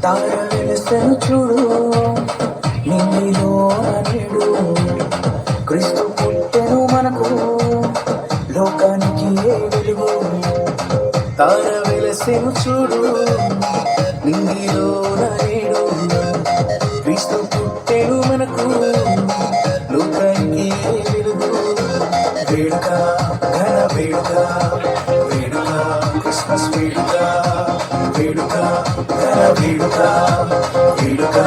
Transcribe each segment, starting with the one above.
తార వెలుసెను చూడు నిన్నిలో నేడు క్రీస్తు పుట్టెను మనకు లోకానికి వెలుగు. తార వెలుసెను చూడు నిన్నిలో నేడు క్రీస్తు పుట్టెను మనకు లోకానికి వెలుగు. వేడుక ఘన వేడుక వేడుక క్రిస్మస్ వేడుక వేడుక ఘన వేడుక వేడుక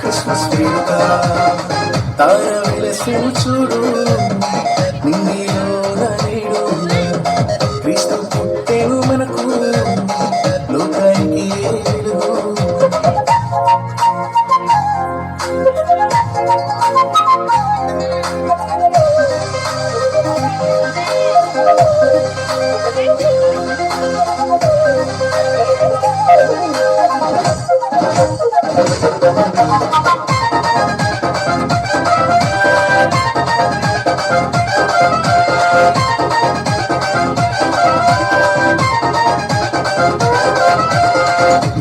క్రిస్మస్ వేడుక. తార వెలసెను చూడు నిన్నిలో నేడు క్రీస్తు పుట్టెను మనకు లోకానికి వెలుగు.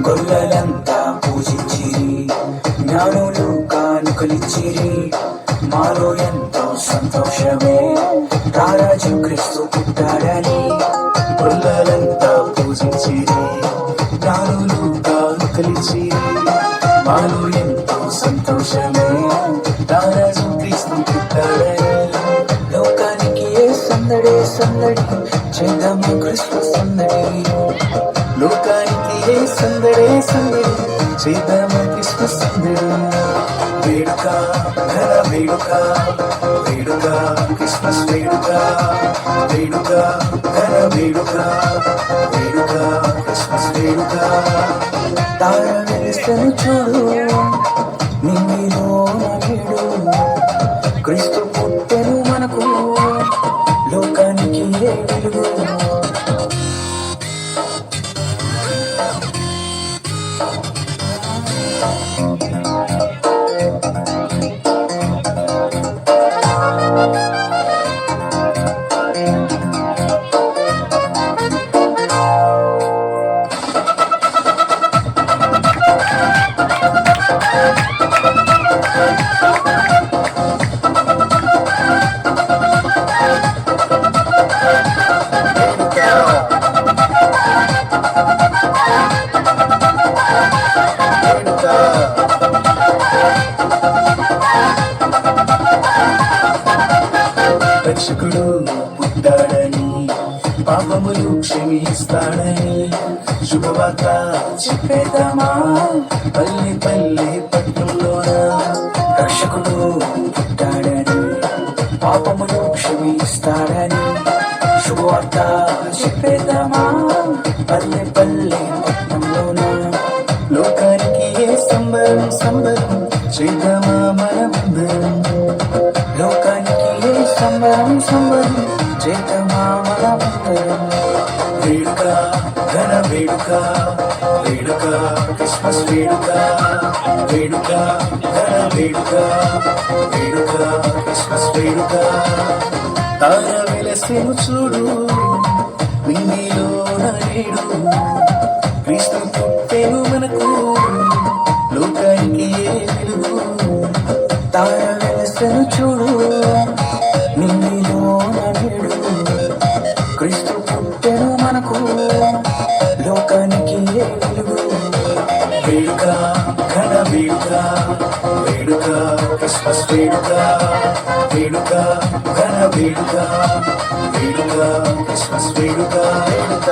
గొల్లలంతా పూజించిరి జ్ఞానులు కానుకలిచ్చిరి మాలో ఎంతో సంతోషమే రారాజు క్రీస్తు పుట్టాడని. గొల్లలంతా పూజించిరి జ్ఞానులు కానుకలిచ్చిరి మాలో ఎంతో సంతోషమే రారాజు క్రీస్తు పుట్టాడని. లోకానికి ఏ సందడే సందడి చేద్దాము క్రీస్తు సందడి. లోకానికి ఏ సందడే సందడి చేద్దాము క్రీస్తు సందడి. వేడుక ఘన వేడుక వేడుక క్రిస్మస్ వేడుక వేడుక ఘన వేడుక వేడుక క్రిస్మస్ వేడుక. తార వెలుసెను చూడు నిన్నిలో నేడు క్రీస్తు పుట్టెను మనకు లోకానికి వెలుగు. రక్షకుడు పుట్టాడని పాపములు క్షమిస్తాడని శుభవార్త చెప్పేద్దామా పల్లె పల్లె పట్టణంలోన. రక్షకుడు పుట్టాడని పాపములు క్షమిస్తాడని శుభవార్త చెప్పేద్దామా పల్లె పల్లె పట్టణంలోన. లోకానికి ఏ సంబరం సంబరం చేద్దామా మనమందరం. లోకానికి ఏ సంబరం సంబరం చేద్దామా మనమందరం. వేడుక ఘన వేడుక వేడుక క్రిస్మస్ వేడుక వేడుక ఘన వేడుక వేడుక క్రిస్మస్ వేడుక. తార వెలసెను చూడు నిన్నిలో నేడు క్రీస్తు పుట్టెను మనకు లోకానికి వెలుగు. తార వెలసెను చూడు నిన్నిలో నేడు క్రీస్తు పుట్టెను మనకు లోకానికి వెలుగు. వేడుక ఘన వేడుక వేడుక క్రిస్మస్ వేడుక వేడుక ఘన వేడుక వేడుక క్రిస్మస్ వేడుక వేడుక.